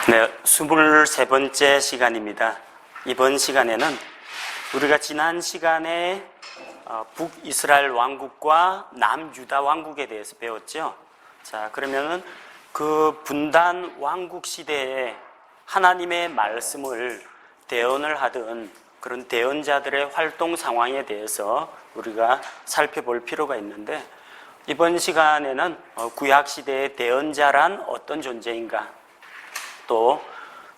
네, 23번째 시간입니다. 이번 시간에는 우리가 지난 시간에 북이스라엘 왕국과 남유다 왕국에 대해서 배웠죠. 자, 그러면은 그 분단 왕국 시대에 하나님의 말씀을 대언을 하던 그런 대언자들의 활동 상황에 대해서 우리가 살펴볼 필요가 있는데, 이번 시간에는 구약 시대의 대언자란 어떤 존재인가, 또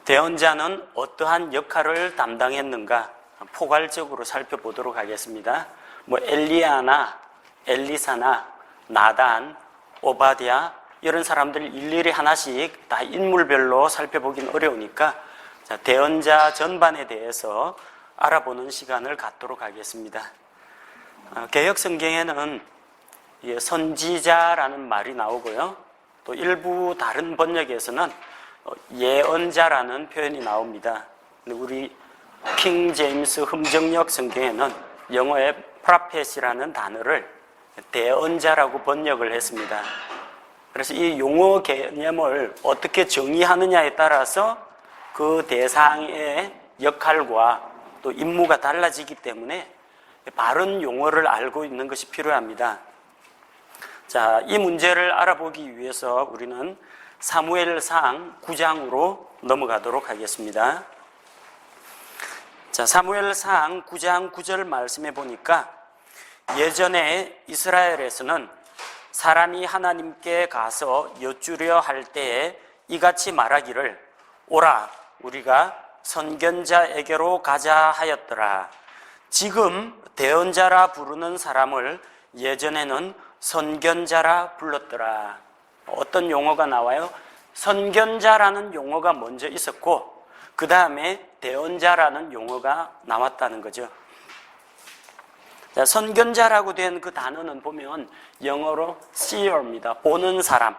대언자는 어떠한 역할을 담당했는가 포괄적으로 살펴보도록 하겠습니다. 엘리야나 엘리사나 나단, 오바댜 이런 사람들 일일이 하나씩 다 인물별로 살펴보긴 어려우니까 대언자 전반에 대해서 알아보는 시간을 갖도록 하겠습니다. 개역 성경에는 선지자라는 말이 나오고요, 또 일부 다른 번역에서는 예언자라는 표현이 나옵니다. 우리 킹 제임스 흠정역 성경에는 영어의 prophet이라는 단어를 대언자라고 번역을 했습니다. 그래서 이 용어 개념을 어떻게 정의하느냐에 따라서 그 대상의 역할과 또 임무가 달라지기 때문에 바른 용어를 알고 있는 것이 필요합니다. 자, 이 문제를 알아보기 위해서 우리는 사무엘상 9장으로 넘어가도록 하겠습니다. 자, 사무엘상 9장 9절 말씀해 보니까, 예전에 이스라엘에서는 사람이 하나님께 가서 여쭈려 할 때에 이같이 말하기를, 오라, 우리가 선견자에게로 가자 하였더라. 지금 대언자라 부르는 사람을 예전에는 선견자라 불렀더라. 어떤 용어가 나와요? 선견자라는 용어가 먼저 있었고 그 다음에 대언자라는 용어가 나왔다는 거죠. 자, 선견자라고 된 그 단어는 보면 영어로 seer입니다. 보는 사람.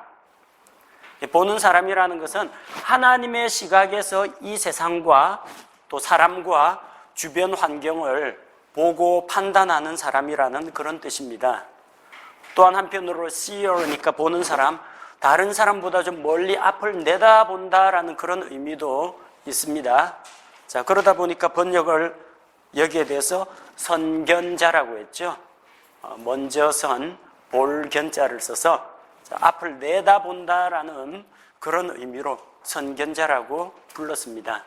보는 사람이라는 것은 하나님의 시각에서 이 세상과 또 사람과 주변 환경을 보고 판단하는 사람이라는 그런 뜻입니다. 또한 한편으로 seer니까 보는 사람, 다른 사람보다 좀 멀리 앞을 내다본다라는 그런 의미도 있습니다. 자, 그러다 보니까 번역을 여기에 대해서 선견자라고 했죠. 먼저 볼 견자를 써서 앞을 내다본다라는 그런 의미로 선견자라고 불렀습니다.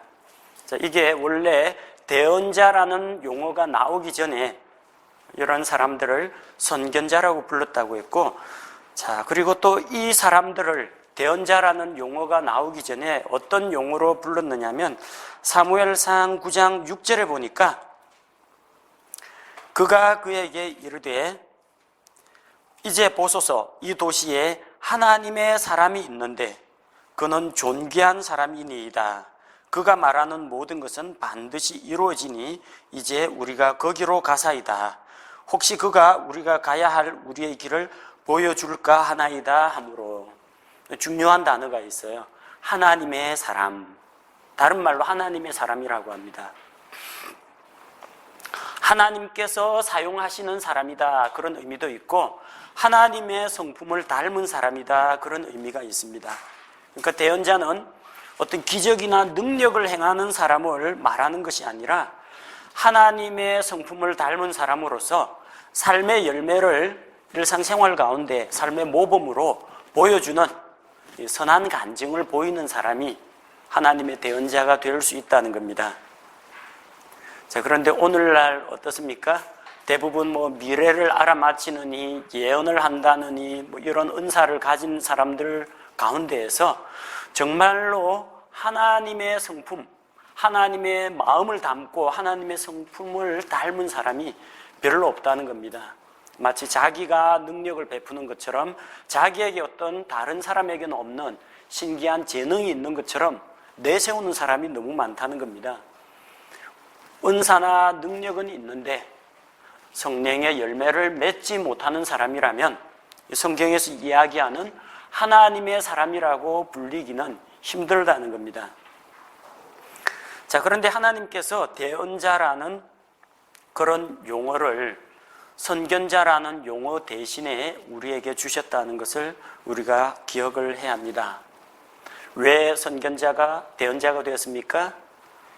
자, 이게 원래 대언자라는 용어가 나오기 전에 이런 사람들을 선견자라고 불렀다고 했고, 자, 그리고 또 이 사람들을 대언자라는 용어가 나오기 전에 어떤 용어로 불렀느냐면 사무엘상 9장 6절에 보니까, 그가 그에게 이르되 이제 보소서, 이 도시에 하나님의 사람이 있는데 그는 존귀한 사람이니이다. 그가 말하는 모든 것은 반드시 이루어지니 이제 우리가 거기로 가사이다. 혹시 그가 우리가 가야 할 우리의 길을 보여줄까 하나이다 하므로, 중요한 단어가 있어요. 하나님의 사람, 다른 말로 하나님의 사람이라고 합니다. 하나님께서 사용하시는 사람이다, 그런 의미도 있고 하나님의 성품을 닮은 사람이다, 그런 의미가 있습니다. 그러니까 대언자는 어떤 기적이나 능력을 행하는 사람을 말하는 것이 아니라 하나님의 성품을 닮은 사람으로서 삶의 열매를 일상생활 가운데 삶의 모범으로 보여주는 선한 간증을 보이는 사람이 하나님의 대언자가 될 수 있다는 겁니다. 자, 그런데 오늘날 어떻습니까? 대부분 미래를 알아맞히느니 예언을 한다느니 이런 은사를 가진 사람들 가운데에서 정말로 하나님의 성품, 하나님의 마음을 담고 하나님의 성품을 닮은 사람이 별로 없다는 겁니다. 마치 자기가 능력을 베푸는 것처럼 자기에게 어떤 다른 사람에게는 없는 신기한 재능이 있는 것처럼 내세우는 사람이 너무 많다는 겁니다. 은사나 능력은 있는데 성령의 열매를 맺지 못하는 사람이라면 성경에서 이야기하는 하나님의 사람이라고 불리기는 힘들다는 겁니다. 자, 그런데 하나님께서 대언자라는 그런 용어를 선견자라는 용어 대신에 우리에게 주셨다는 것을 우리가 기억을 해야 합니다. 왜 선견자가 대언자가 되었습니까?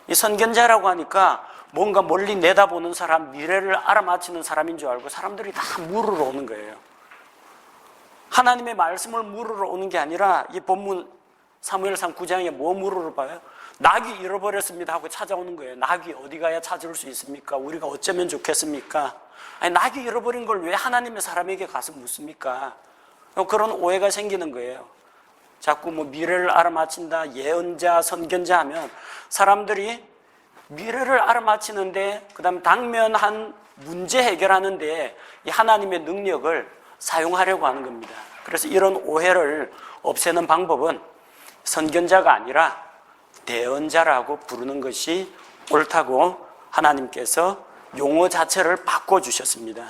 이 선견자라고 하니까 뭔가 멀리 내다보는 사람, 미래를 알아맞히는 사람인 줄 알고 사람들이 다 물으러 오는 거예요. 하나님의 말씀을 물으러 오는 게 아니라 이 본문 사무엘상 9장에 뭐 물으러 봐요? 낙이 잃어버렸습니다 하고 찾아오는 거예요. 낙이 어디 가야 찾을 수 있습니까? 우리가 어쩌면 좋겠습니까? 아니, 낙이 잃어버린 걸 왜 하나님의 사람에게 가서 묻습니까? 그런 오해가 생기는 거예요. 자꾸 뭐 미래를 알아맞힌다, 예언자, 선견자 하면 사람들이 미래를 알아맞히는데 그다음 당면한 문제 해결하는데 이 하나님의 능력을 사용하려고 하는 겁니다. 그래서 이런 오해를 없애는 방법은 선견자가 아니라 대언자라고 부르는 것이 옳다고 하나님께서 용어 자체를 바꿔주셨습니다.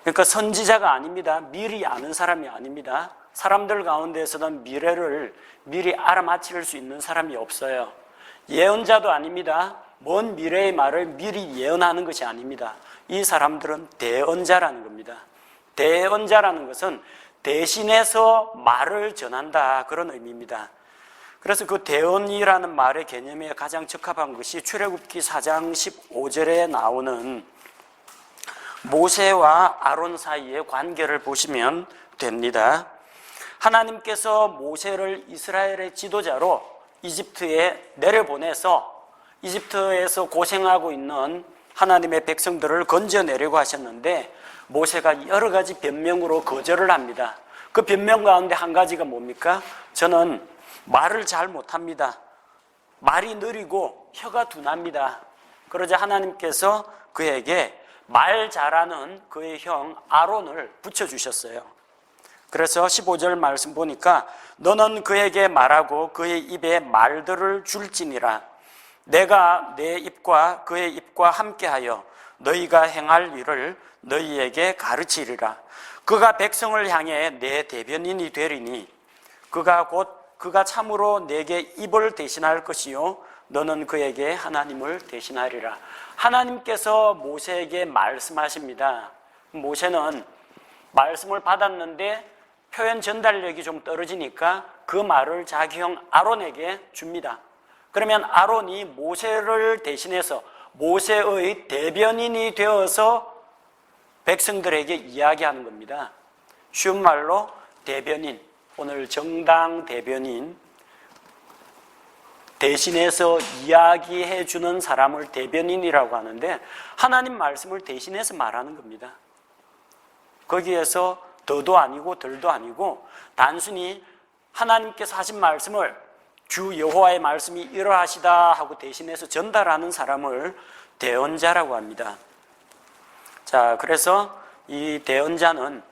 그러니까 선지자가 아닙니다. 미리 아는 사람이 아닙니다. 사람들 가운데에서는 미래를 미리 알아맞힐 수 있는 사람이 없어요. 예언자도 아닙니다. 먼 미래의 말을 미리 예언하는 것이 아닙니다. 이 사람들은 대언자라는 겁니다. 대언자라는 것은 대신해서 말을 전한다, 그런 의미입니다. 그래서 그 대언이라는 말의 개념에 가장 적합한 것이 출애굽기 4장 15절에 나오는 모세와 아론 사이의 관계를 보시면 됩니다. 하나님께서 모세를 이스라엘의 지도자로 이집트에 내려보내서 이집트에서 고생하고 있는 하나님의 백성들을 건져내려고 하셨는데 모세가 여러 가지 변명으로 거절을 합니다. 그 변명 가운데 한 가지가 뭡니까? 저는 말을 잘 못합니다. 말이 느리고 혀가 둔합니다. 그러자 하나님께서 그에게 말 잘하는 그의 형 아론을 붙여주셨어요. 그래서 15절 말씀 보니까 너는 그에게 말하고 그의 입에 말들을 줄지니라. 내가 내 입과 그의 입과 함께하여 너희가 행할 일을 너희에게 가르치리라. 그가 백성을 향해 내 대변인이 되리니 그가 참으로 내게 입을 대신할 것이요 너는 그에게 하나님을 대신하리라. 하나님께서 모세에게 말씀하십니다. 모세는 말씀을 받았는데 표현 전달력이 좀 떨어지니까 그 말을 자기 형 아론에게 줍니다. 그러면 아론이 모세를 대신해서 모세의 대변인이 되어서 백성들에게 이야기하는 겁니다. 쉬운 말로 대변인, 오늘 정당 대변인, 대신해서 이야기해 주는 사람을 대변인이라고 하는데 하나님 말씀을 대신해서 말하는 겁니다. 거기에서 더도 아니고 덜도 아니고 단순히 하나님께서 하신 말씀을 주 여호와의 말씀이 이러하시다 하고 대신해서 전달하는 사람을 대언자라고 합니다. 자, 그래서 이 대언자는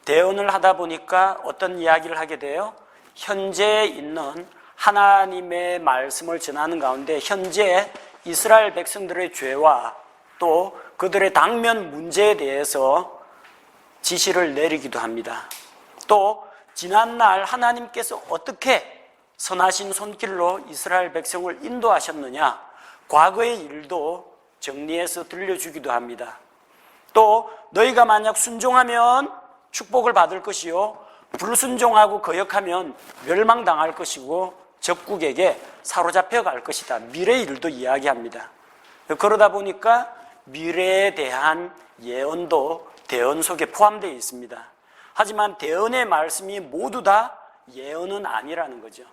대언을 하다 보니까 어떤 이야기를 하게 돼요? 현재 있는 하나님의 말씀을 전하는 가운데 현재 이스라엘 백성들의 죄와 또 그들의 당면 문제에 대해서 지시를 내리기도 합니다. 또 지난날 하나님께서 어떻게 선하신 손길로 이스라엘 백성을 인도하셨느냐, 과거의 일도 정리해서 들려주기도 합니다. 또 너희가 만약 순종하면 축복을 받을 것이요 불순종하고 거역하면 멸망당할 것이고 적국에게 사로잡혀 갈 것이다. 미래의 일도 이야기합니다. 그러다 보니까 미래에 대한 예언도 대언 속에 포함되어 있습니다. 하지만 대언의 말씀이 모두 다 예언은 아니라는 거죠.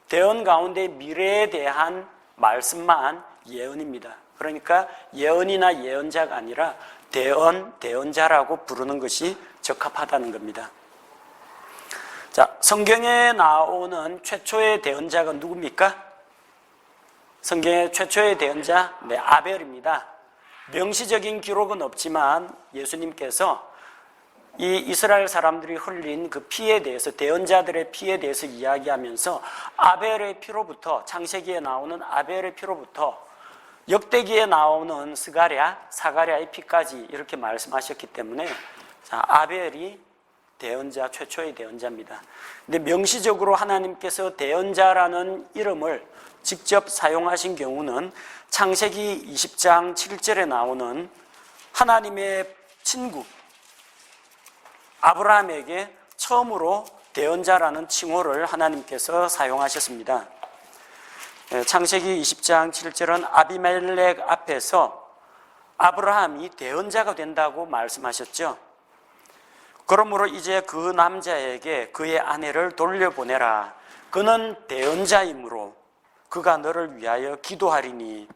대언 가운데 미래에 대한 말씀만 예언입니다. 그러니까 예언이나 예언자가 아니라 대언, 대언자라고 부르는 것이 적합하다는 겁니다. 자, 성경에 나오는 최초의 대언자가 누굽니까? 성경의 최초의 대언자, 아벨입니다. 명시적인 기록은 없지만 예수님께서 이 이스라엘 사람들이 흘린 그 피에 대해서, 대언자들의 피에 대해서 이야기하면서 아벨의 피로부터, 창세기에 나오는 아벨의 피로부터 역대기에 나오는 사가랴의 피까지 이렇게 말씀하셨기 때문에 아벨이 대언자, 최초의 대언자입니다. 근데 명시적으로 하나님께서 대언자라는 이름을 직접 사용하신 경우는 창세기 20장 7절에 나오는 하나님의 친구 아브라함에게 처음으로 대언자라는 칭호를 하나님께서 사용하셨습니다. 창세기 20장 7절은 아비멜렉 앞에서 아브라함이 대언자가 된다고 말씀하셨죠. 그러므로 이제 그 남자에게 그의 아내를 돌려보내라. 그는 대언자이므로 그가 너를 위하여 기도하리니.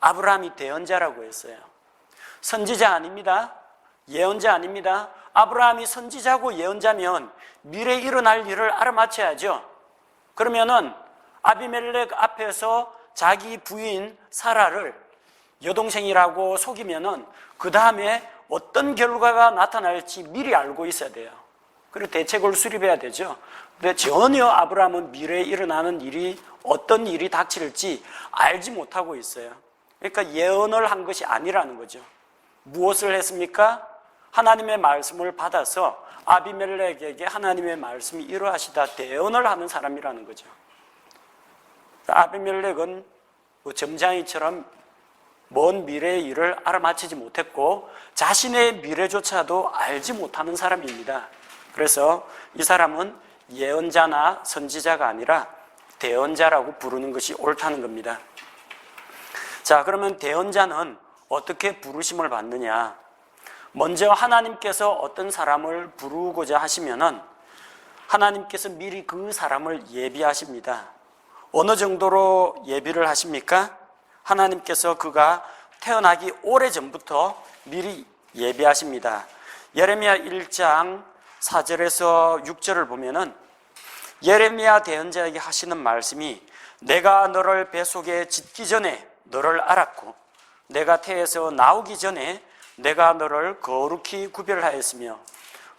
아브라함이 대언자라고 했어요. 선지자 아닙니다. 예언자 아닙니다. 아브라함이 선지자고 예언자면 미래에 일어날 일을 알아맞혀야죠. 그러면은 아비멜렉 앞에서 자기 부인 사라를 여동생이라고 속이면은 그 다음에 어떤 결과가 나타날지 미리 알고 있어야 돼요. 그리고 대책을 수립해야 되죠. 근데 전혀 아브라함은 미래에 일어나는 일이 어떤 일이 닥칠지 알지 못하고 있어요. 그러니까 예언을 한 것이 아니라는 거죠. 무엇을 했습니까? 하나님의 말씀을 받아서 아비멜렉에게 하나님의 말씀이 이러하시다 대언을 하는 사람이라는 거죠. 아비멜렉은 점장이처럼 먼 미래의 일을 알아맞히지 못했고 자신의 미래조차도 알지 못하는 사람입니다. 그래서 이 사람은 예언자나 선지자가 아니라 대언자라고 부르는 것이 옳다는 겁니다. 자, 그러면 대언자는 어떻게 부르심을 받느냐? 먼저 하나님께서 어떤 사람을 부르고자 하시면은 하나님께서 미리 그 사람을 예비하십니다. 어느 정도로 예비를 하십니까? 하나님께서 그가 태어나기 오래전부터 미리 예비하십니다. 예레미야 1장 4절에서 6절을 보면은 예레미야 대언자에게 하시는 말씀이 내가 너를 뱃속에 짓기 전에 너를 알았고 내가 태에서 나오기 전에 내가 너를 거룩히 구별하였으며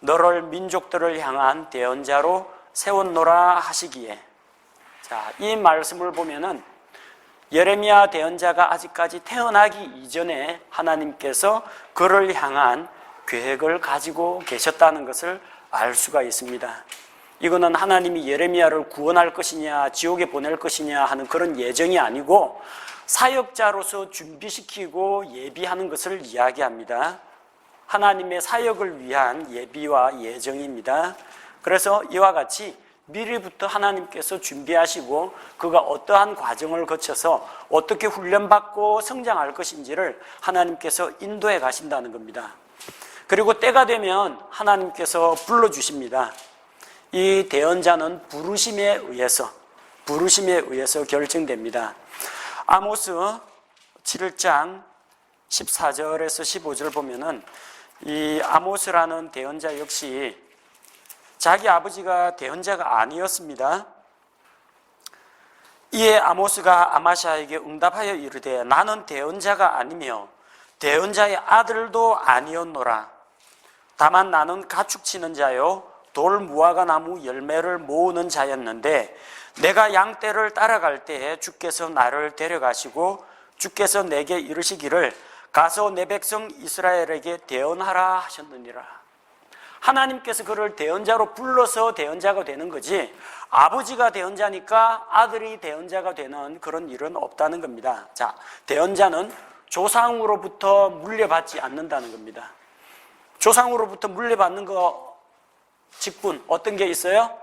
너를 민족들을 향한 대언자로 세웠노라 하시기에. 자, 이 말씀을 보면은 예레미야 대언자가 아직까지 태어나기 이전에 하나님께서 그를 향한 계획을 가지고 계셨다는 것을 알 수가 있습니다. 이거는 하나님이 예레미야를 구원할 것이냐 지옥에 보낼 것이냐 하는 그런 예정이 아니고 사역자로서 준비시키고 예비하는 것을 이야기합니다. 하나님의 사역을 위한 예비와 예정입니다. 그래서 이와 같이 미리부터 하나님께서 준비하시고 그가 어떠한 과정을 거쳐서 어떻게 훈련받고 성장할 것인지를 하나님께서 인도해 가신다는 겁니다. 그리고 때가 되면 하나님께서 불러주십니다. 이 대언자는 부르심에 의해서 결정됩니다. 아모스 7장 14절에서 15절 보면은 이 아모스라는 대언자 역시 자기 아버지가 대언자가 아니었습니다. 이에 아모스가 아마샤에게 응답하여 이르되 나는 대언자가 아니며 대언자의 아들도 아니었노라. 다만 나는 가축치는 자요 돌 무화과 나무 열매를 모으는 자였는데 내가 양떼를 따라갈 때에 주께서 나를 데려가시고 주께서 내게 이르시기를 가서 내 백성 이스라엘에게 대언하라 하셨느니라. 하나님께서 그를 대언자로 불러서 대언자가 되는 거지 아버지가 대언자니까 아들이 대언자가 되는 그런 일은 없다는 겁니다. 자, 대언자는 조상으로부터 물려받지 않는다는 겁니다. 조상으로부터 물려받는 거 직분 어떤 게 있어요?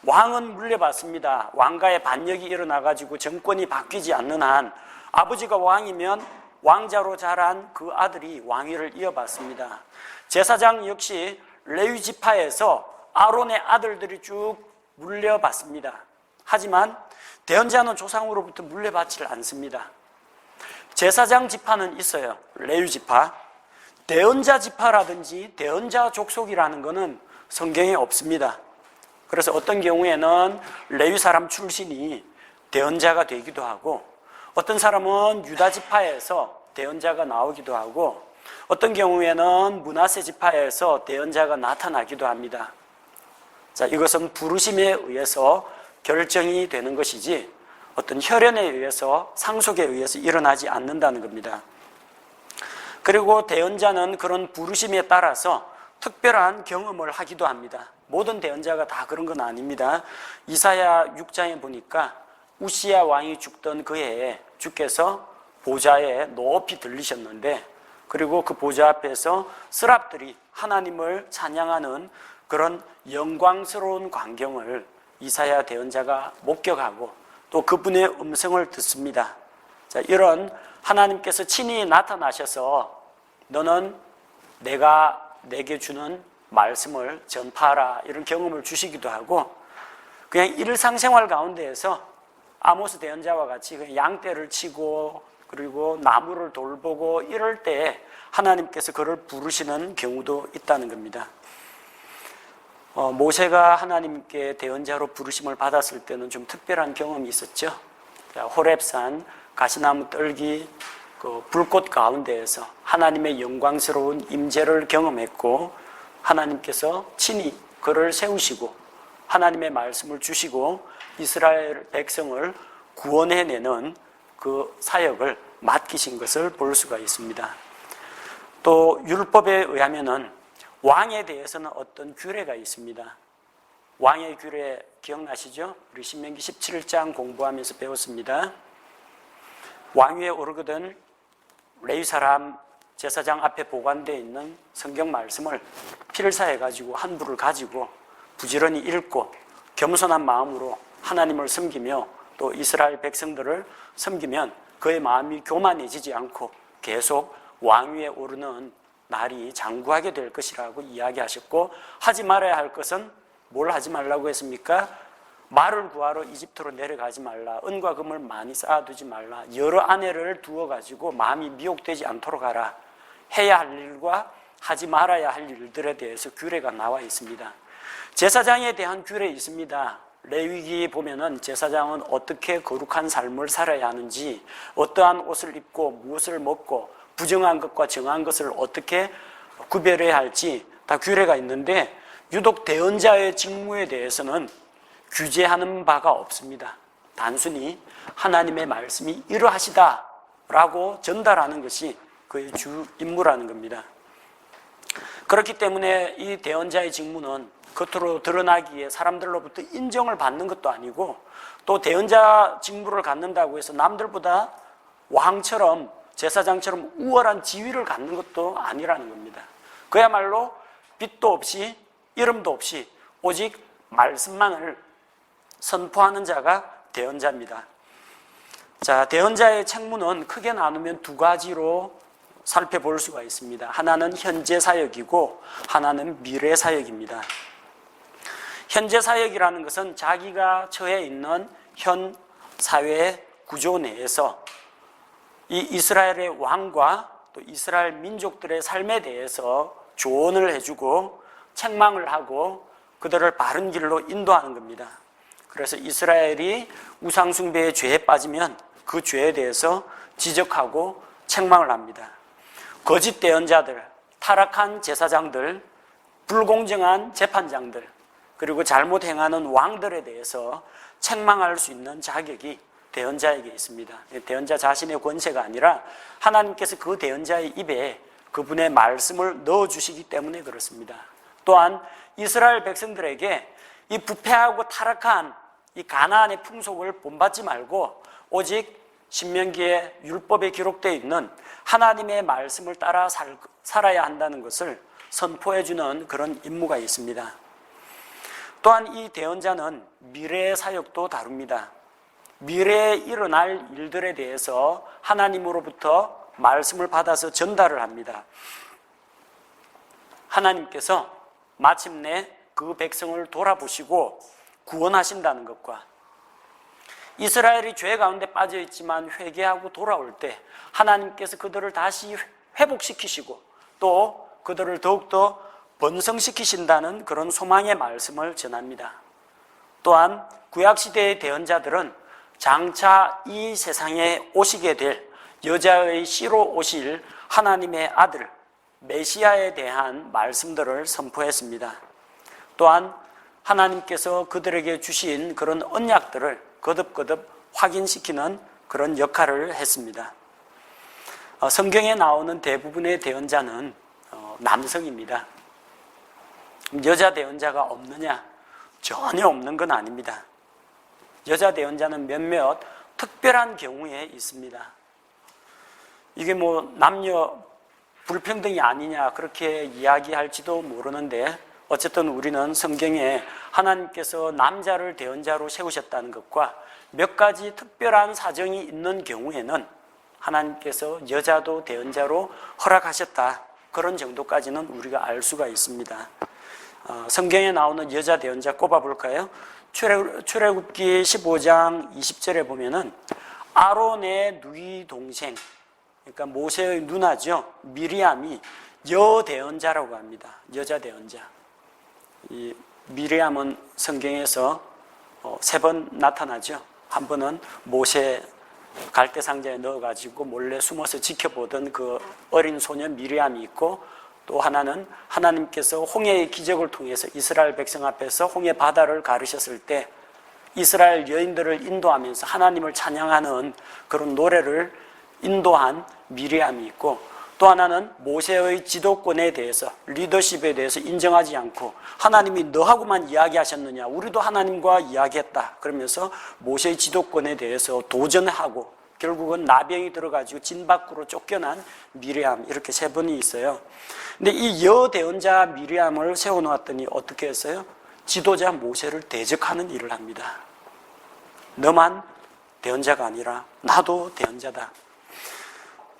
왕은 물려받습니다. 왕가의 반역이 일어나가지고 정권이 바뀌지 않는 한 아버지가 왕이면 왕자로 자란 그 아들이 왕위를 이어받습니다. 제사장 역시 레위 지파에서 아론의 아들들이 쭉 물려받습니다. 하지만 대언자는 조상으로부터 물려받지를 않습니다. 제사장 지파는 있어요. 레위 지파. 대언자 지파라든지 대언자 족속이라는 것은 성경에 없습니다. 그래서 어떤 경우에는 레위 사람 출신이 대언자가 되기도 하고 어떤 사람은 유다 지파에서 대언자가 나오기도 하고 어떤 경우에는 므낫세 지파에서 대언자가 나타나기도 합니다. 자, 이것은 부르심에 의해서 결정이 되는 것이지 어떤 혈연에 의해서 상속에 의해서 일어나지 않는다는 겁니다. 그리고 대언자는 그런 부르심에 따라서 특별한 경험을 하기도 합니다. 모든 대언자가 다 그런 건 아닙니다. 이사야 6장에 보니까 우시야 왕이 죽던 그 해에 주께서 보좌에 높이 들리셨는데 그리고 그 보좌 앞에서 스랍들이 하나님을 찬양하는 그런 영광스러운 광경을 이사야 대언자가 목격하고 또 그분의 음성을 듣습니다. 자, 이런 하나님께서 친히 나타나셔서 너는 내가 내게 주는 말씀을 전파하라, 이런 경험을 주시기도 하고, 그냥 일상생활 가운데에서 아모스 대언자와 같이 그냥 양떼를 치고 그리고 나무를 돌보고 이럴 때 하나님께서 그를 부르시는 경우도 있다는 겁니다. 모세가 하나님께 대언자로 부르심을 받았을 때는 좀 특별한 경험이 있었죠. 호렙산 가시나무 떨기 그 불꽃 가운데에서 하나님의 영광스러운 임재를 경험했고, 하나님께서 친히 그를 세우시고 하나님의 말씀을 주시고 이스라엘 백성을 구원해내는 그 사역을 맡기신 것을 볼 수가 있습니다. 또 율법에 의하면은 왕에 대해서는 어떤 규례가 있습니다. 왕의 규례 기억나시죠? 우리 신명기 17장 공부하면서 배웠습니다. 왕위에 오르거든 레위 사람 제사장 앞에 보관되어 있는 성경 말씀을 필사해가지고 한 부를 가지고 부지런히 읽고 겸손한 마음으로 하나님을 섬기며 또 이스라엘 백성들을 섬기면 그의 마음이 교만해지지 않고 계속 왕위에 오르는 날이 장구하게 될 것이라고 이야기하셨고, 하지 말아야 할 것은 뭘 하지 말라고 했습니까? 말을 구하러 이집트로 내려가지 말라, 은과 금을 많이 쌓아두지 말라, 여러 아내를 두어가지고 마음이 미혹되지 않도록 하라, 해야 할 일과 하지 말아야 할 일들에 대해서 규례가 나와 있습니다. 제사장에 대한 규례 있습니다. 레위기 보면은 제사장은 어떻게 거룩한 삶을 살아야 하는지, 어떠한 옷을 입고 무엇을 먹고 부정한 것과 정한 것을 어떻게 구별해야 할지 다 규례가 있는데, 유독 대언자의 직무에 대해서는 규제하는 바가 없습니다. 단순히 하나님의 말씀이 이러하시다라고 전달하는 것이 그의 주 임무라는 겁니다. 그렇기 때문에 이 대언자의 직무는 겉으로 드러나기에 사람들로부터 인정을 받는 것도 아니고, 또 대언자 직무를 갖는다고 해서 남들보다 왕처럼 제사장처럼 우월한 지위를 갖는 것도 아니라는 겁니다. 그야말로 빛도 없이 이름도 없이 오직 말씀만을 선포하는 자가 대언자입니다. 자, 대언자의 책무는 크게 나누면 두 가지로 살펴볼 수가 있습니다. 하나는 현재 사역이고 하나는 미래 사역입니다. 현재 사역이라는 것은 자기가 처해 있는 현 사회 구조 내에서 이 이스라엘의 왕과 또 이스라엘 민족들의 삶에 대해서 조언을 해주고 책망을 하고 그들을 바른 길로 인도하는 겁니다. 그래서 이스라엘이 우상숭배의 죄에 빠지면 그 죄에 대해서 지적하고 책망을 합니다. 거짓 대언자들, 타락한 제사장들, 불공정한 재판장들, 그리고 잘못 행하는 왕들에 대해서 책망할 수 있는 자격이 대언자에게 있습니다. 대언자 자신의 권세가 아니라 하나님께서 그 대언자의 입에 그분의 말씀을 넣어주시기 때문에 그렇습니다. 또한 이스라엘 백성들에게 이 부패하고 타락한 이 가나안의 풍속을 본받지 말고 오직 신명기의 율법에 기록되어 있는 하나님의 말씀을 따라 살아야 한다는 것을 선포해주는 그런 임무가 있습니다. 또한 이 대언자는 미래의 사역도 다룹니다. 미래에 일어날 일들에 대해서 하나님으로부터 말씀을 받아서 전달을 합니다. 하나님께서 마침내 그 백성을 돌아보시고 구원하신다는 것과 이스라엘이 죄 가운데 빠져 있지만 회개하고 돌아올 때 하나님께서 그들을 다시 회복시키시고 또 그들을 더욱더 번성시키신다는 그런 소망의 말씀을 전합니다. 또한 구약시대의 대언자들은 장차 이 세상에 오시게 될 여자의 씨로 오실 하나님의 아들 메시아에 대한 말씀들을 선포했습니다. 또한 하나님께서 그들에게 주신 그런 언약들을 거듭거듭 확인시키는 그런 역할을 했습니다. 성경에 나오는 대부분의 대언자는 남성입니다. 여자 대언자가 없느냐? 전혀 없는 건 아닙니다. 여자 대언자는 몇몇 특별한 경우에 있습니다. 이게 뭐 남녀 불평등이 아니냐 그렇게 이야기할지도 모르는데 어쨌든 우리는 성경에 하나님께서 남자를 대언자로 세우셨다는 것과 몇 가지 특별한 사정이 있는 경우에는 하나님께서 여자도 대언자로 허락하셨다, 그런 정도까지는 우리가 알 수가 있습니다. 성경에 나오는 여자 대언자 꼽아볼까요? 출애굽기 15장 20절에 보면은 아론의 누이 동생, 그러니까 모세의 누나죠, 미리암이 여대언자라고 합니다. 여자 대언자. 이 미리암은 성경에서 3번 나타나죠. 한 번은 모세 갈대 상자에 넣어가지고 몰래 숨어서 지켜보던 그 어린 소년 미리암이 있고, 또 하나는 하나님께서 홍해의 기적을 통해서 이스라엘 백성 앞에서 홍해 바다를 가르셨을 때 이스라엘 여인들을 인도하면서 하나님을 찬양하는 그런 노래를 인도한 미리암이 있고, 또 하나는 모세의 지도권에 대해서, 리더십에 대해서 인정하지 않고 하나님이 너하고만 이야기하셨느냐, 우리도 하나님과 이야기했다 그러면서 모세의 지도권에 대해서 도전하고 결국은 나병이 들어가지고 진 밖으로 쫓겨난 미리암, 이렇게 3번이 있어요. 근데 이 여대언자 미리암을 세워놓았더니 어떻게 했어요? 지도자 모세를 대적하는 일을 합니다. 너만 대언자가 아니라 나도 대언자다.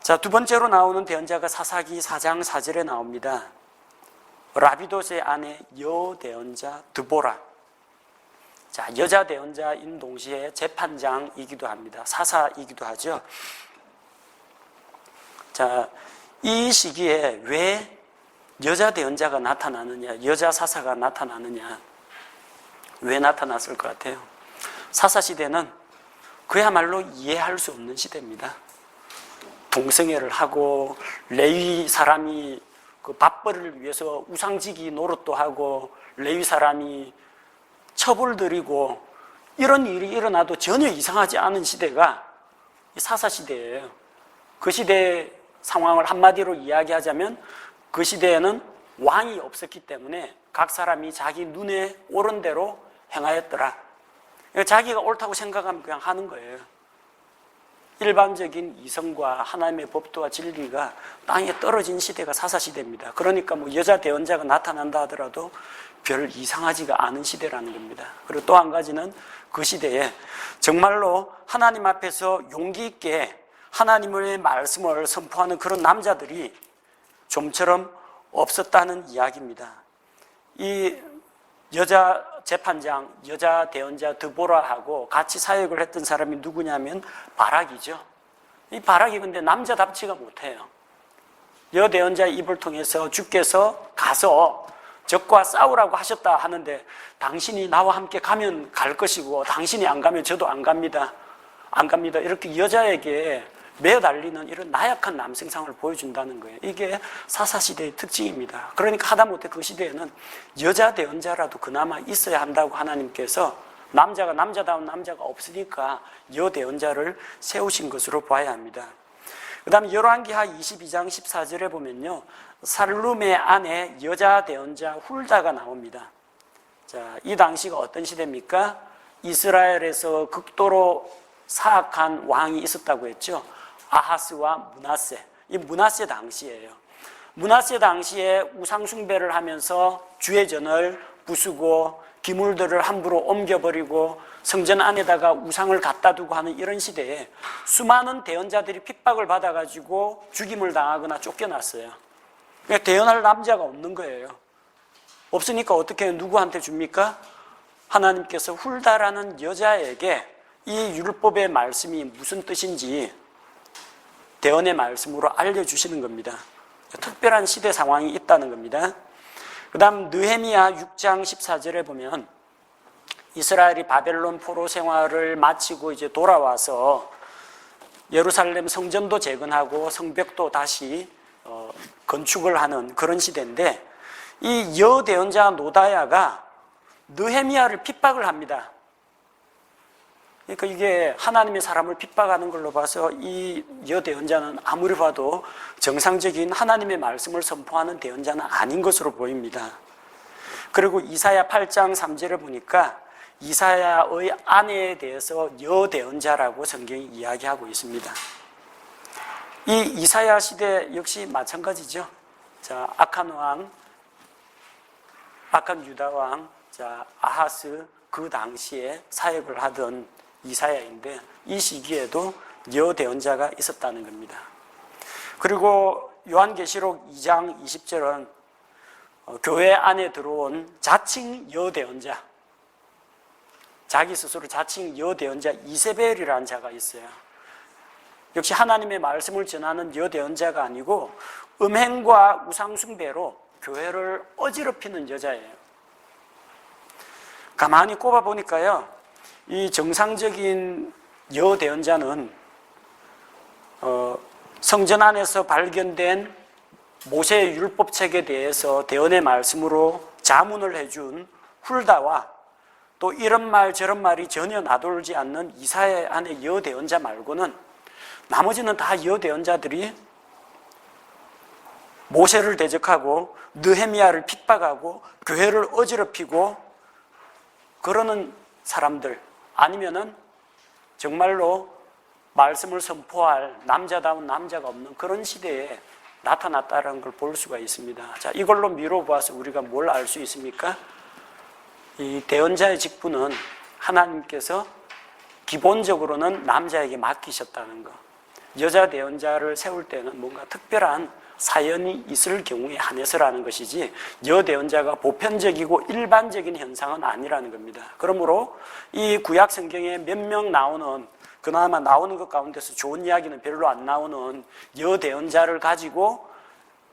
자, 두 번째로 나오는 대언자가 사사기 4장 4절에 나옵니다. 라비돗의 아내 여대언자 드보라. 자, 여자 대언자인 동시에 재판장이기도 합니다. 사사이기도 하죠. 자, 이 시기에 왜 여자 대언자가 나타나느냐, 여자 사사가 나타나느냐, 왜 나타났을 것 같아요? 사사시대는 그야말로 이해할 수 없는 시대입니다. 동성애를 하고 레위 사람이 그 밥벌이를 위해서 우상지기 노릇도 하고 레위 사람이 처벌드리고 이런 일이 일어나도 전혀 이상하지 않은 시대가 사사시대예요. 그 시대의 상황을 한마디로 이야기하자면 그 시대에는 왕이 없었기 때문에 각 사람이 자기 눈에 옳은 대로 행하였더라. 자기가 옳다고 생각하면 그냥 하는 거예요. 일반적인 이성과 하나님의 법도와 진리가 땅에 떨어진 시대가 사사시대입니다. 그러니까 뭐 여자 대언자가 나타난다 하더라도 별 이상하지가 않은 시대라는 겁니다. 그리고 또 한 가지는 그 시대에 정말로 하나님 앞에서 용기 있게 하나님의 말씀을 선포하는 그런 남자들이 좀처럼 없었다는 이야기입니다. 이 여자 재판장, 여자 대언자 드보라하고 같이 사역을 했던 사람이 누구냐면 바락이죠. 이 바락이 근데 남자답지가 못해요. 여대언자의 입을 통해서 주께서 가서 적과 싸우라고 하셨다 하는데, 당신이 나와 함께 가면 갈 것이고 당신이 안 가면 저도 안 갑니다. 안 갑니다. 이렇게 여자에게 매달리는 이런 나약한 남성상을 보여준다는 거예요. 이게 사사시대의 특징입니다. 그러니까 하다못해 그 시대에는 여자 대언자라도 그나마 있어야 한다고 하나님께서, 남자가 남자다운 남자가 없으니까 여대언자를 세우신 것으로 봐야 합니다. 그 다음에 열왕기하 22장 14절에 보면요, 살룸의 아내 여자 대언자 훌다가 나옵니다. 자, 이 당시가 어떤 시대입니까? 이스라엘에서 극도로 사악한 왕이 있었다고 했죠. 아하스와 므낫세. 이 므낫세 당시예요. 므낫세 당시에 우상숭배를 하면서 주회전을 부수고 기물들을 함부로 옮겨버리고 성전 안에다가 우상을 갖다 두고 하는 이런 시대에 수많은 대언자들이 핍박을 받아가지고 죽임을 당하거나 쫓겨났어요. 그러니까 대언할 남자가 없는 거예요. 없으니까 어떻게 누구한테 줍니까? 하나님께서 훌다라는 여자에게 이 율법의 말씀이 무슨 뜻인지 대언의 말씀으로 알려주시는 겁니다. 특별한 시대 상황이 있다는 겁니다. 그 다음 느헤미야 6장 14절에 보면 이스라엘이 바벨론 포로 생활을 마치고 이제 돌아와서 예루살렘 성전도 재건하고 성벽도 다시 건축을 하는 그런 시대인데, 이 여대언자 노다야가 느헤미야를 핍박을 합니다. 그러니까 이게 하나님의 사람을 핍박하는 걸로 봐서 이 여대언자는 아무리 봐도 정상적인 하나님의 말씀을 선포하는 대언자는 아닌 것으로 보입니다. 그리고 이사야 8장 3절에 보니까 이사야의 아내에 대해서 여대언자라고 성경이 이야기하고 있습니다. 이 이사야 시대 역시 마찬가지죠. 자, 악한 왕 악한 유다 왕 아하스 그 당시에 사역을 하던 이사야인데 이 시기에도 여대언자가 있었다는 겁니다. 그리고 요한계시록 2장 20절은 교회 안에 들어온 자칭 여대언자, 자기 스스로 자칭 여대언자 이세벨이라는 자가 있어요. 역시 하나님의 말씀을 전하는 여대언자가 아니고 음행과 우상숭배로 교회를 어지럽히는 여자예요. 가만히 꼽아보니까요, 이 정상적인 여대언자는 성전 안에서 발견된 모세의 율법책에 대해서 대언의 말씀으로 자문을 해준 훌다와 또 이런 말 저런 말이 전혀 나돌지 않는 이사야 안의 여대언자 말고는 나머지는 다 여대언자들이 모세를 대적하고 느헤미야를 핍박하고 교회를 어지럽히고 그러는 사람들, 아니면은 정말로 말씀을 선포할 남자다운 남자가 없는 그런 시대에 나타났다는 걸 볼 수가 있습니다. 자, 이걸로 미뤄보아서 우리가 뭘 알 수 있습니까? 이 대언자의 직분은 하나님께서 기본적으로는 남자에게 맡기셨다는 거. 여자 대언자를 세울 때는 뭔가 특별한 사연이 있을 경우에 한해서라는 것이지 여대언자가 보편적이고 일반적인 현상은 아니라는 겁니다. 그러므로 이 구약 성경에 몇 명 나오는, 그나마 나오는 것 가운데서 좋은 이야기는 별로 안 나오는 여대언자를 가지고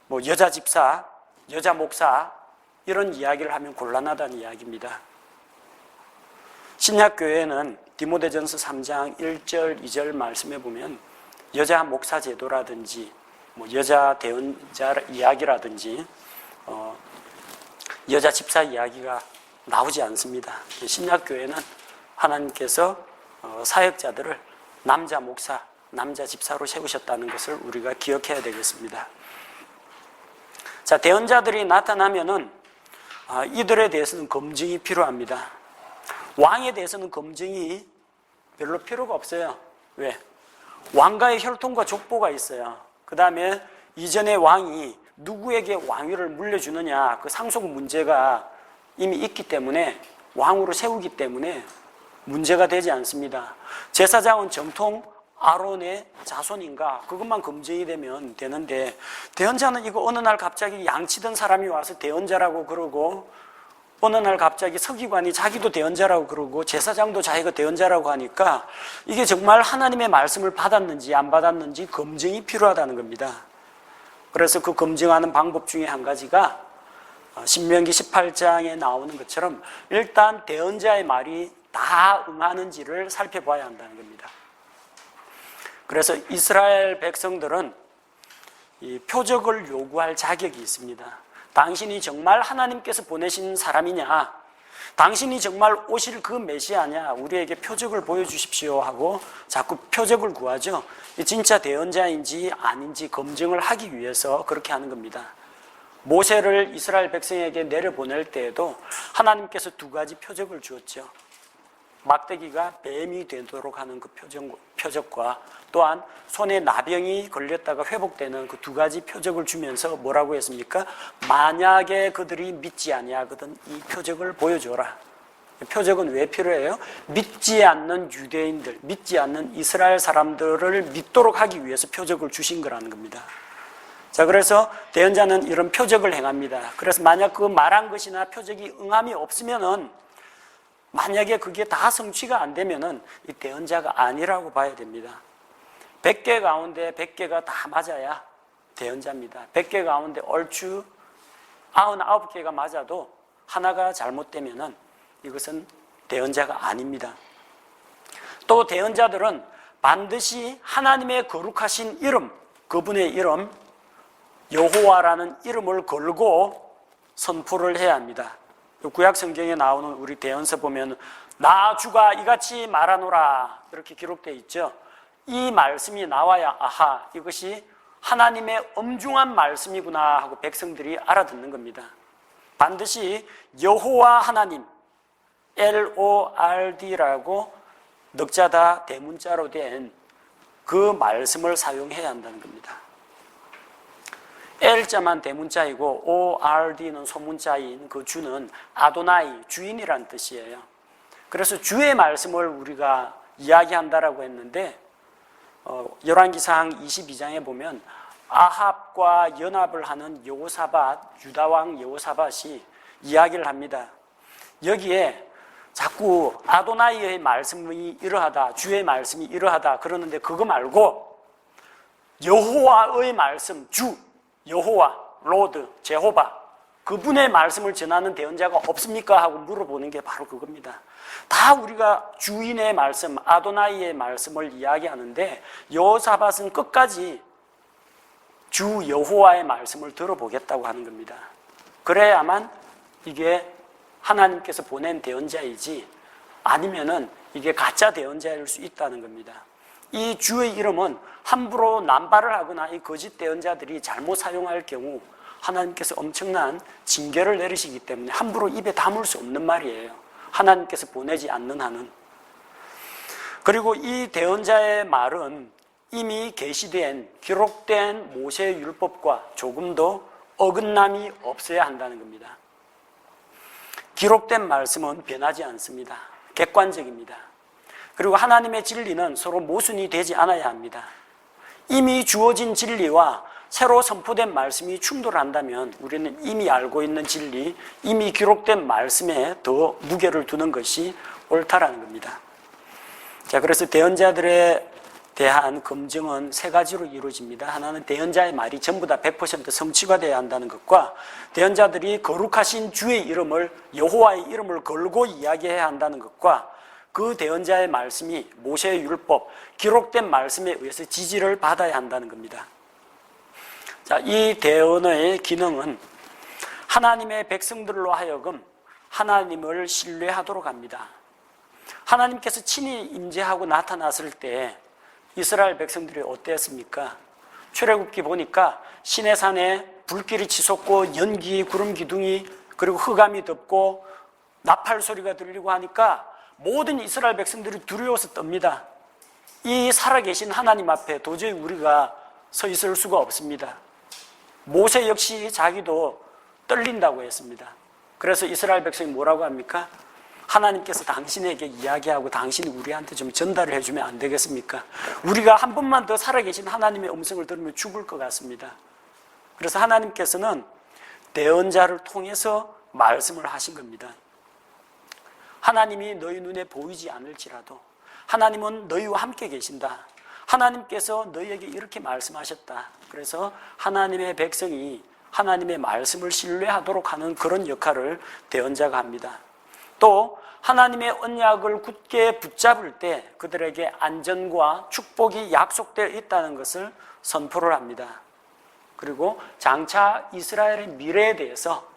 뭐 여자 집사, 여자 목사 이런 이야기를 하면 곤란하다는 이야기입니다. 신약교회는 디모데전서 3장 1절 2절 말씀에 보면 여자 목사 제도라든지 뭐 여자 대언자 이야기라든지 여자 집사 이야기가 나오지 않습니다. 신약교회는 하나님께서 사역자들을 남자 목사, 남자 집사로 세우셨다는 것을 우리가 기억해야 되겠습니다. 자, 대언자들이 나타나면은 이들에 대해서는 검증이 필요합니다. 왕에 대해서는 검증이 별로 필요가 없어요. 왜? 왕가의 혈통과 족보가 있어요. 그 다음에 이전의 왕이 누구에게 왕위를 물려주느냐, 그 상속 문제가 이미 있기 때문에 왕으로 세우기 때문에 문제가 되지 않습니다. 제사장은 정통 아론의 자손인가 그것만 검증이 되면 되는데, 대언자는 이거 어느 날 갑자기 양치던 사람이 와서 대언자라고 그러고 어느 날 갑자기 서기관이 자기도 대언자라고 그러고 제사장도 자기가 대언자라고 하니까 이게 정말 하나님의 말씀을 받았는지 안 받았는지 검증이 필요하다는 겁니다. 그래서 그 검증하는 방법 중에 한 가지가 신명기 18장에 나오는 것처럼 일단 대언자의 말이 다 응하는지를 살펴봐야 한다는 겁니다. 그래서 이스라엘 백성들은 이 표적을 요구할 자격이 있습니다. 당신이 정말 하나님께서 보내신 사람이냐, 당신이 정말 오실 그 메시아냐, 우리에게 표적을 보여주십시오 하고 자꾸 표적을 구하죠. 진짜 대언자인지 아닌지 검증을 하기 위해서 그렇게 하는 겁니다. 모세를 이스라엘 백성에게 내려보낼 때에도 하나님께서 두 가지 표적을 주었죠. 막대기가 뱀이 되도록 하는 그 표적과 또한 손에 나병이 걸렸다가 회복되는 그 두 가지 표적을 주면서 뭐라고 했습니까? 만약에 그들이 믿지 아니하거든 이 표적을 보여줘라. 표적은 왜 필요해요? 믿지 않는 유대인들, 믿지 않는 이스라엘 사람들을 믿도록 하기 위해서 표적을 주신 거라는 겁니다. 자, 그래서 대언자는 이런 표적을 행합니다. 그래서 만약 그 말한 것이나 표적이 응함이 없으면은, 만약에 그게 다 성취가 안 되면은 이 대언자가 아니라고 봐야 됩니다. 100개 가운데 100개가 다 맞아야 대언자입니다. 100개 가운데 얼추 99개가 맞아도 하나가 잘못되면은 이것은 대언자가 아닙니다. 또 대언자들은 반드시 하나님의 거룩하신 이름, 그분의 이름 여호와라는 이름을 걸고 선포를 해야 합니다. 구약 성경에 나오는 우리 대언서 보면 나 주가 이같이 말하노라 이렇게 기록되어 있죠. 이 말씀이 나와야 아하, 이것이 하나님의 엄중한 말씀이구나 하고 백성들이 알아듣는 겁니다. 반드시 여호와 하나님 LORD라고 넉자다 대문자로 된 그 말씀을 사용해야 한다는 겁니다. L자만 대문자이고 ORD는 소문자인 그 주는 아도나이, 주인이란 뜻이에요. 그래서 주의 말씀을 우리가 이야기한다라고 했는데 열왕기상 22장에 보면 아합과 연합을 하는 여호사밧, 유다왕 여호사밧이 이야기를 합니다. 여기에 자꾸 아도나이의 말씀이 이러하다, 주의 말씀이 이러하다 그러는데 그거 말고 여호와의 말씀, 주, 여호와, 로드, 제호바 그분의 말씀을 전하는 대언자가 없습니까? 하고 물어보는 게 바로 그겁니다. 다 우리가 주인의 말씀, 아도나이의 말씀을 이야기하는데 여호사밧은 끝까지 주 여호와의 말씀을 들어보겠다고 하는 겁니다. 그래야만 이게 하나님께서 보낸 대언자이지 아니면은 이게 가짜 대언자일 수 있다는 겁니다. 이 주의 이름은 함부로 남발을 하거나 이 거짓 대언자들이 잘못 사용할 경우 하나님께서 엄청난 징계를 내리시기 때문에 함부로 입에 담을 수 없는 말이에요. 하나님께서 보내지 않는 한은. 그리고 이 대언자의 말은 이미 계시된 기록된 모세의 율법과 조금도 어긋남이 없어야 한다는 겁니다. 기록된 말씀은 변하지 않습니다. 객관적입니다. 그리고 하나님의 진리는 서로 모순이 되지 않아야 합니다. 이미 주어진 진리와 새로 선포된 말씀이 충돌한다면 우리는 이미 알고 있는 진리, 이미 기록된 말씀에 더 무게를 두는 것이 옳다라는 겁니다. 자, 그래서 대언자들에 대한 검증은 세 가지로 이루어집니다. 하나는 대언자의 말이 전부 다 100% 성취가 되어야 한다는 것과 대언자들이 거룩하신 주의 이름을, 여호와의 이름을 걸고 이야기해야 한다는 것과 그 대언자의 말씀이 모세의 율법, 기록된 말씀에 의해서 지지를 받아야 한다는 겁니다. 자, 이 대언의 기능은 하나님의 백성들로 하여금 하나님을 신뢰하도록 합니다. 하나님께서 친히 임재하고 나타났을 때 이스라엘 백성들이 어땠습니까? 출애굽기 보니까 시내산에 불길이 치솟고 연기, 구름 기둥이 그리고 흑암이 덮고 나팔 소리가 들리고 하니까 모든 이스라엘 백성들이 두려워서 떱니다. 이 살아계신 하나님 앞에 도저히 우리가 서 있을 수가 없습니다. 모세 역시 자기도 떨린다고 했습니다. 그래서 이스라엘 백성이 뭐라고 합니까? 하나님께서 당신에게 이야기하고 당신이 우리한테 좀 전달을 해주면 안 되겠습니까? 우리가 한 번만 더 살아계신 하나님의 음성을 들으면 죽을 것 같습니다. 그래서 하나님께서는 대언자를 통해서 말씀을 하신 겁니다. 하나님이 너희 눈에 보이지 않을지라도 하나님은 너희와 함께 계신다. 하나님께서 너희에게 이렇게 말씀하셨다. 그래서 하나님의 백성이 하나님의 말씀을 신뢰하도록 하는 그런 역할을 대언자가 합니다. 또 하나님의 언약을 굳게 붙잡을 때 그들에게 안전과 축복이 약속되어 있다는 것을 선포를 합니다. 그리고 장차 이스라엘의 미래에 대해서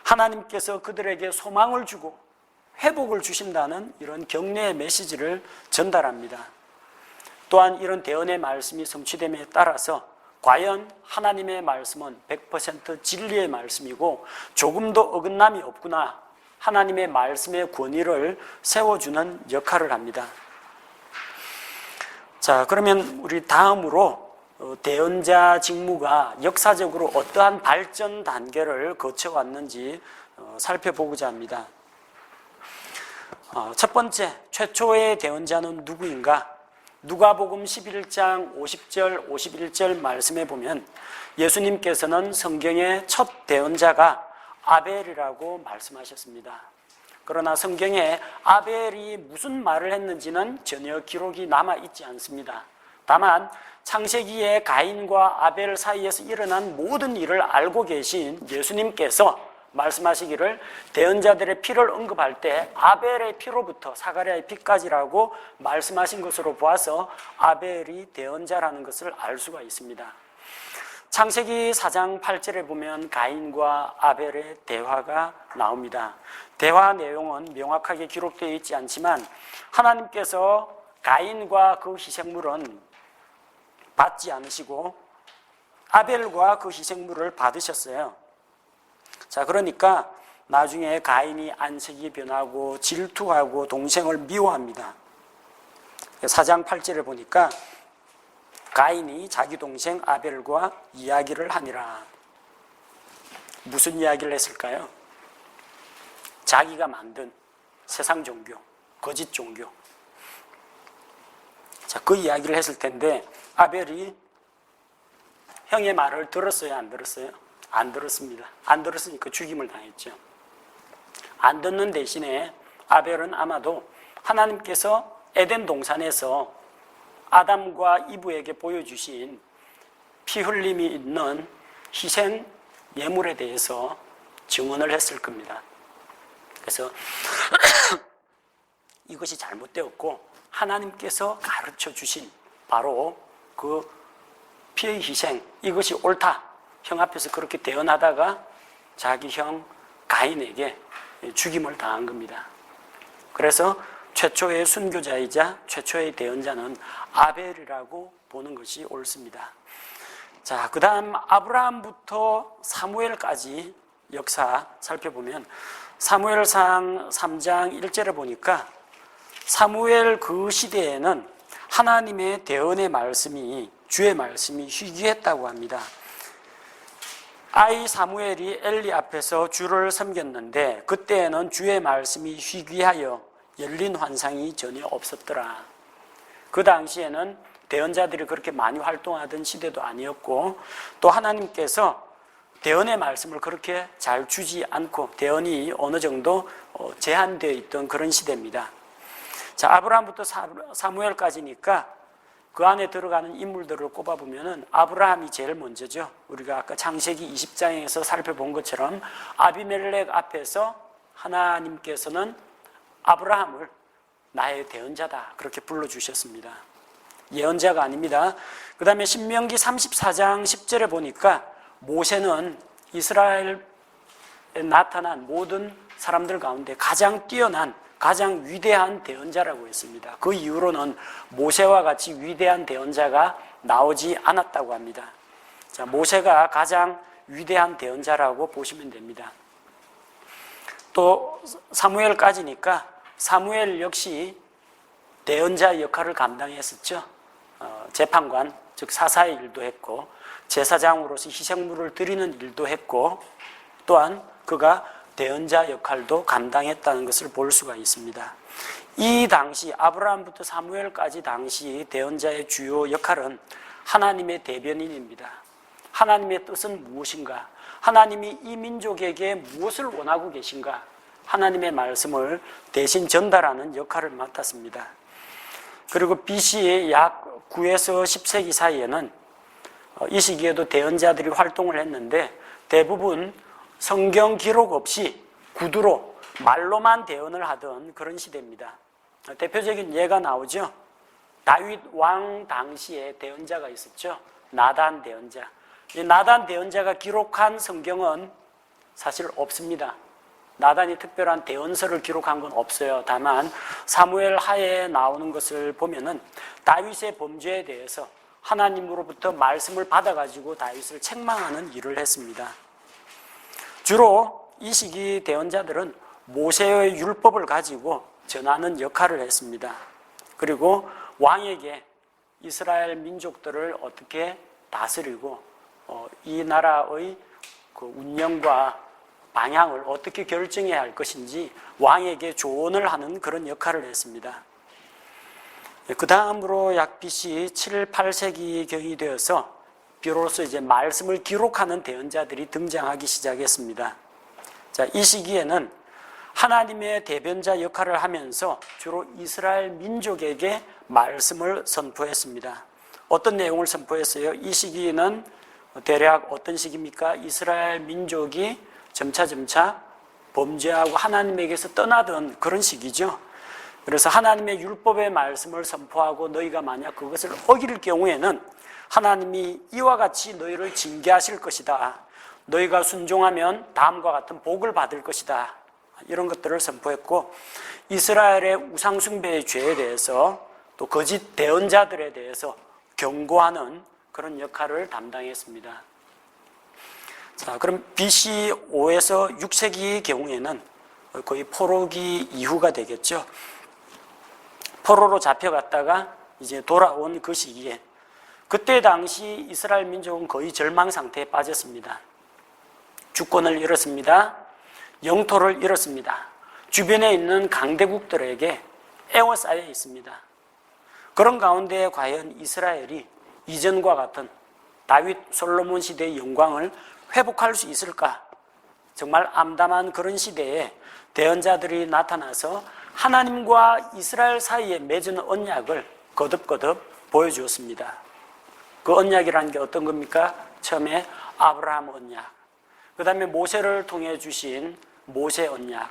하나님께서 그들에게 소망을 주고 회복을 주신다는 이런 격려의 메시지를 전달합니다. 또한 이런 대언의 말씀이 성취됨에 따라서 과연 하나님의 말씀은 100% 진리의 말씀이고 조금도 어긋남이 없구나, 하나님의 말씀의 권위를 세워주는 역할을 합니다. 자, 그러면 우리 다음으로 대언자 직무가 역사적으로 어떠한 발전 단계를 거쳐왔는지 살펴보고자 합니다. 첫 번째, 최초의 대언자는 누구인가? 누가복음 11장 50절 51절 말씀에 보면 예수님께서는 성경의 첫 대언자가 아벨이라고 말씀하셨습니다. 그러나 성경에 아벨이 무슨 말을 했는지는 전혀 기록이 남아있지 않습니다. 다만 창세기에 가인과 아벨 사이에서 일어난 모든 일을 알고 계신 예수님께서 말씀하시기를 대언자들의 피를 언급할 때 아벨의 피로부터 사가랴의 피까지라고 말씀하신 것으로 보아서 아벨이 대언자라는 것을 알 수가 있습니다. 창세기 4장 8절에 보면 가인과 아벨의 대화가 나옵니다. 대화 내용은 명확하게 기록되어 있지 않지만 하나님께서 가인과 그 희생물은 받지 않으시고 아벨과 그 희생물을 받으셨어요. 자, 그러니까 나중에 가인이 안색이 변하고 질투하고 동생을 미워합니다. 4장 8절에 보니까 가인이 자기 동생 아벨과 이야기를 하니라. 무슨 이야기를 했을까요? 자기가 만든 세상 종교, 거짓 종교. 자, 그 이야기를 했을 텐데 아벨이 형의 말을 들었어요, 안 들었어요? 안 들었습니다. 안 들었으니까 죽임을 당했죠. 안 듣는 대신에 아벨은 아마도 하나님께서 에덴 동산에서 아담과 이브에게 보여주신 피 흘림이 있는 희생 예물에 대해서 증언을 했을 겁니다. 그래서 이것이 잘못되었고 하나님께서 가르쳐 주신 바로 그 피의 희생, 이것이 옳다. 형 앞에서 그렇게 대언하다가 자기 형 가인에게 죽임을 당한 겁니다. 그래서 최초의 순교자이자 최초의 대언자는 아벨이라고 보는 것이 옳습니다. 자, 그 다음 아브라함부터 사무엘까지 역사 살펴보면 사무엘상 3장 1절에 보니까 사무엘 그 시대에는 하나님의 대언의 말씀이, 주의 말씀이 희귀했다고 합니다. 아이 사무엘이 엘리 앞에서 주를 섬겼는데 그때에는 주의 말씀이 희귀하여 열린 환상이 전혀 없었더라. 그 당시에는 대언자들이 그렇게 많이 활동하던 시대도 아니었고 또 하나님께서 대언의 말씀을 그렇게 잘 주지 않고 대언이 어느 정도 제한되어 있던 그런 시대입니다. 자, 아브라함부터 사무엘까지니까 그 안에 들어가는 인물들을 꼽아보면 아브라함이 제일 먼저죠. 우리가 아까 창세기 20장에서 살펴본 것처럼 아비멜렉 앞에서 하나님께서는 아브라함을 나의 대언자다 그렇게 불러주셨습니다. 예언자가 아닙니다. 그 다음에 신명기 34장 10절에 보니까 모세는 이스라엘에 나타난 모든 사람들 가운데 가장 뛰어난, 가장 위대한 대언자라고 했습니다. 그 이후로는 모세와 같이 위대한 대언자가 나오지 않았다고 합니다. 자, 모세가 가장 위대한 대언자라고 보시면 됩니다. 또 사무엘까지니까 사무엘 역시 대언자 역할을 감당했었죠. 재판관, 즉 사사의 일도 했고 제사장으로서 희생물을 드리는 일도 했고 또한 그가 대언자 역할도 감당했다는 것을 볼 수가 있습니다. 이 당시 아브라함부터 사무엘까지 당시 대언자의 주요 역할은 하나님의 대변인입니다. 하나님의 뜻은 무엇인가? 하나님이 이 민족에게 무엇을 원하고 계신가? 하나님의 말씀을 대신 전달하는 역할을 맡았습니다. 그리고 BC 약 9에서 10세기 사이에는 이 시기에도 대언자들이 활동을 했는데 대부분 성경 기록 없이 구두로 말로만 대언을 하던 그런 시대입니다. 대표적인 예가 나오죠. 다윗 왕 당시에 대언자가 있었죠. 나단 대언자. 이 나단 대언자가 기록한 성경은 사실 없습니다. 나단이 특별한 대언서를 기록한 건 없어요. 다만 사무엘 하에 나오는 것을 보면은 다윗의 범죄에 대해서 하나님으로부터 말씀을 받아가지고 다윗을 책망하는 일을 했습니다. 주로 이 시기 대언자들은 모세의 율법을 가지고 전하는 역할을 했습니다. 그리고 왕에게 이스라엘 민족들을 어떻게 다스리고 이 나라의 그 운영과 방향을 어떻게 결정해야 할 것인지 왕에게 조언을 하는 그런 역할을 했습니다. 그 다음으로 약 BC 7, 8세기경이 되어서 비로소 이제 말씀을 기록하는 대언자들이 등장하기 시작했습니다. 자, 이 시기에는 하나님의 대변자 역할을 하면서 주로 이스라엘 민족에게 말씀을 선포했습니다. 어떤 내용을 선포했어요? 이 시기는 대략 어떤 시기입니까? 이스라엘 민족이 점차 범죄하고 하나님에게서 떠나던 그런 시기죠. 그래서 하나님의 율법의 말씀을 선포하고 너희가 만약 그것을 어길 경우에는 하나님이 이와 같이 너희를 징계하실 것이다. 너희가 순종하면 다음과 같은 복을 받을 것이다. 이런 것들을 선포했고 이스라엘의 우상숭배의 죄에 대해서 또 거짓 대언자들에 대해서 경고하는 그런 역할을 담당했습니다. 자, 그럼 BC 5에서 6세기의 경우에는 거의 포로기 이후가 되겠죠. 포로로 잡혀갔다가 이제 돌아온 그 시기에 그때 당시 이스라엘 민족은 거의 절망 상태에 빠졌습니다. 주권을 잃었습니다. 영토를 잃었습니다. 주변에 있는 강대국들에게 에워싸여 있습니다. 그런 가운데 과연 이스라엘이 이전과 같은 다윗 솔로몬 시대의 영광을 회복할 수 있을까? 정말 암담한 그런 시대에 대언자들이 나타나서 하나님과 이스라엘 사이에 맺은 언약을 거듭거듭 보여주었습니다. 그 언약이라는 게 어떤 겁니까? 처음에 아브라함 언약, 그 다음에 모세를 통해 주신 모세 언약,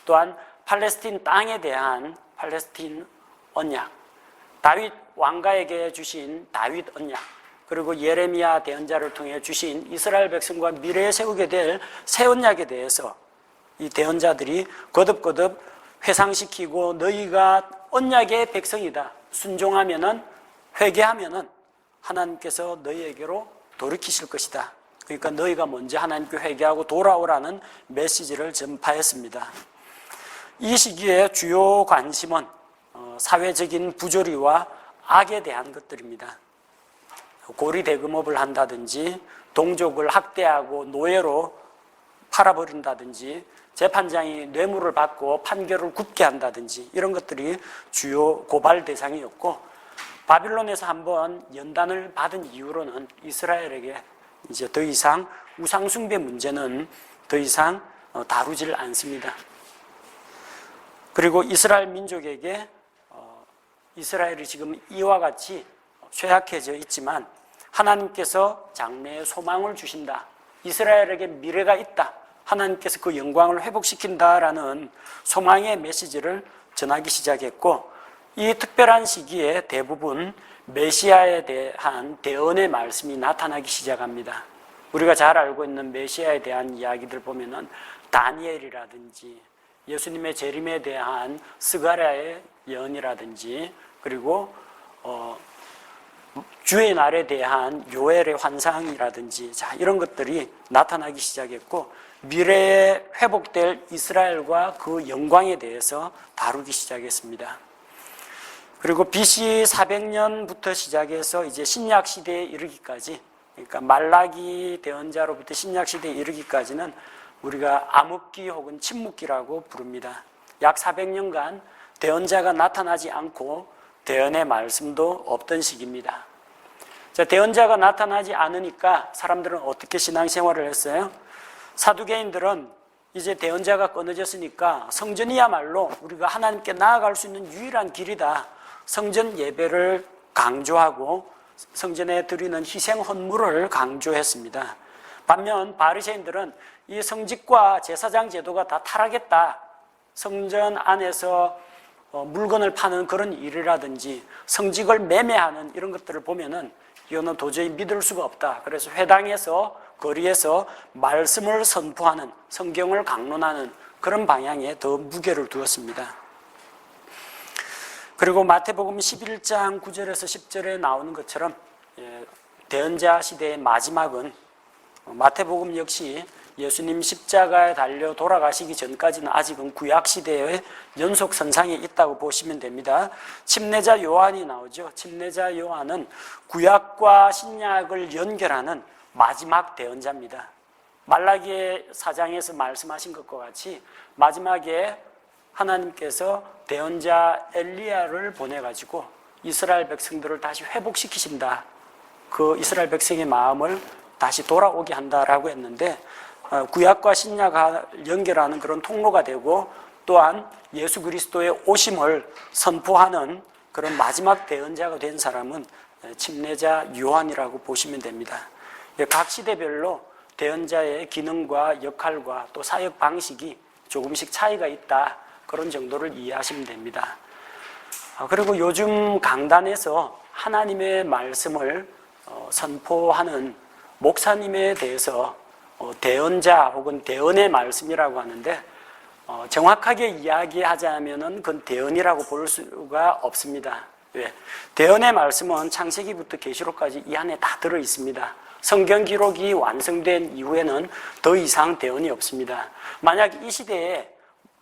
또한 팔레스틴 땅에 대한 팔레스틴 언약, 다윗 왕가에게 주신 다윗 언약, 그리고 예레미야 대언자를 통해 주신 이스라엘 백성과 미래에 세우게 될 새 언약에 대해서 이 대언자들이 거듭거듭 회상시키고, 너희가 언약의 백성이다, 순종하면은, 회개하면은 하나님께서 너희에게로 돌이키실 것이다. 그러니까 너희가 먼저 하나님께 회개하고 돌아오라는 메시지를 전파했습니다. 이 시기에 주요 관심은 사회적인 부조리와 악에 대한 것들입니다. 고리대금업을 한다든지, 동족을 학대하고 노예로 팔아버린다든지, 재판장이 뇌물을 받고 판결을 굽게 한다든지, 이런 것들이 주요 고발 대상이었고, 바빌론에서 한번 연단을 받은 이후로는 이스라엘에게 이제 더 이상 우상숭배 문제는 더 이상 다루질 않습니다. 그리고 이스라엘 민족에게 이스라엘이 지금 이와 같이 쇠약해져 있지만 하나님께서 장래의 소망을 주신다, 이스라엘에게 미래가 있다, 하나님께서 그 영광을 회복시킨다라는 소망의 메시지를 전하기 시작했고, 이 특별한 시기에 대부분 메시아에 대한 대언의 말씀이 나타나기 시작합니다. 우리가 잘 알고 있는 메시아에 대한 이야기들 보면은 다니엘이라든지, 예수님의 재림에 대한 스가랴의 예언이라든지, 그리고 주의 날에 대한 요엘의 환상이라든지, 자, 이런 것들이 나타나기 시작했고, 미래에 회복될 이스라엘과 그 영광에 대해서 다루기 시작했습니다. 그리고 BC 400년부터 시작해서 이제 신약 시대에 이르기까지, 그러니까 말라기 대언자로부터 신약 시대에 이르기까지는 우리가 암흑기 혹은 침묵기라고 부릅니다. 약 400년간 대언자가 나타나지 않고 대언의 말씀도 없던 시기입니다. 자, 대언자가 나타나지 않으니까 사람들은 어떻게 신앙생활을 했어요? 사두개인들은 이제 대언자가 끊어졌으니까 성전이야말로 우리가 하나님께 나아갈 수 있는 유일한 길이다, 성전 예배를 강조하고 성전에 드리는 희생 헌물을 강조했습니다. 반면 바리새인들은 이 성직과 제사장 제도가 다 타락했다, 성전 안에서 물건을 파는 그런 일이라든지 성직을 매매하는 이런 것들을 보면은 이거는 도저히 믿을 수가 없다. 그래서 회당에서, 거리에서 말씀을 선포하는, 성경을 강론하는 그런 방향에 더 무게를 두었습니다. 그리고 마태복음 11장 9절에서 10절에 나오는 것처럼 대언자 시대의 마지막은 마태복음 역시 예수님 십자가에 달려 돌아가시기 전까지는 아직은 구약시대의 연속선상에 있다고 보시면 됩니다. 침례자 요한이 나오죠. 침례자 요한은 구약과 신약을 연결하는 마지막 대언자입니다. 말라기의 4장에서 말씀하신 것과 같이 마지막에 하나님께서 대언자 엘리야를 보내가지고 이스라엘 백성들을 다시 회복시키신다, 그 이스라엘 백성의 마음을 다시 돌아오게 한다라고 했는데, 구약과 신약을 연결하는 그런 통로가 되고, 또한 예수 그리스도의 오심을 선포하는 그런 마지막 대언자가 된 사람은 침례자 요한이라고 보시면 됩니다. 각 시대별로 대언자의 기능과 역할과 또 사역 방식이 조금씩 차이가 있다, 그런 정도를 이해하시면 됩니다. 그리고 요즘 강단에서 하나님의 말씀을 선포하는 목사님에 대해서 대언자 혹은 대언의 말씀이라고 하는데, 정확하게 이야기하자면은 그건 대언이라고 볼 수가 없습니다. 왜? 대언의 말씀은 창세기부터 계시록까지 이 안에 다 들어 있습니다. 성경 기록이 완성된 이후에는 더 이상 대언이 없습니다. 만약 이 시대에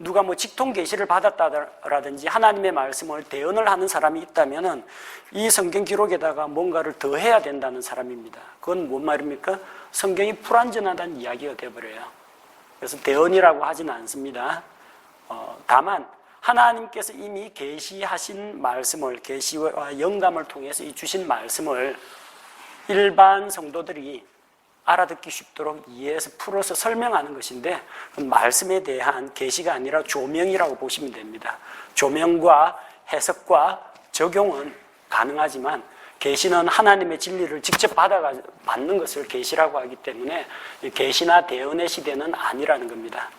누가 뭐 직통 계시를 받았다라든지 하나님의 말씀을 대언을 하는 사람이 있다면은 이 성경 기록에다가 뭔가를 더 해야 된다는 사람입니다. 그건 뭔 말입니까? 성경이 불완전하다는 이야기가 되어버려요. 그래서 대언이라고 하지는 않습니다. 다만 하나님께서 이미 계시하신 말씀을, 계시와 영감을 통해서 이 주신 말씀을 일반 성도들이 알아듣기 쉽도록 이해해서 풀어서 설명하는 것인데, 말씀에 대한 계시가 아니라 조명이라고 보시면 됩니다. 조명과 해석과 적용은 가능하지만 계시는 하나님의 진리를 직접 받는 것을 계시라고 하기 때문에 계시나 대언의 시대는 아니라는 겁니다.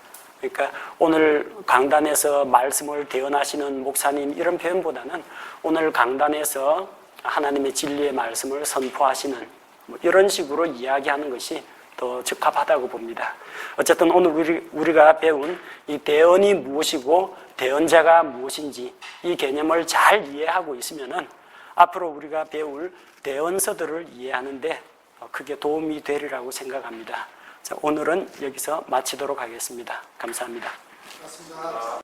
그러니까 오늘 강단에서 말씀을 대언하시는 목사님 이런 표현보다는 오늘 강단에서 하나님의 진리의 말씀을 선포하시는 이런 식으로 이야기하는 것이 더 적합하다고 봅니다. 어쨌든 오늘 우리가 배운 이 대언이 무엇이고 대언자가 무엇인지 이 개념을 잘 이해하고 있으면은 앞으로 우리가 배울 대언서들을 이해하는데 크게 도움이 되리라고 생각합니다. 자, 오늘은 여기서 마치도록 하겠습니다. 감사합니다. 고맙습니다.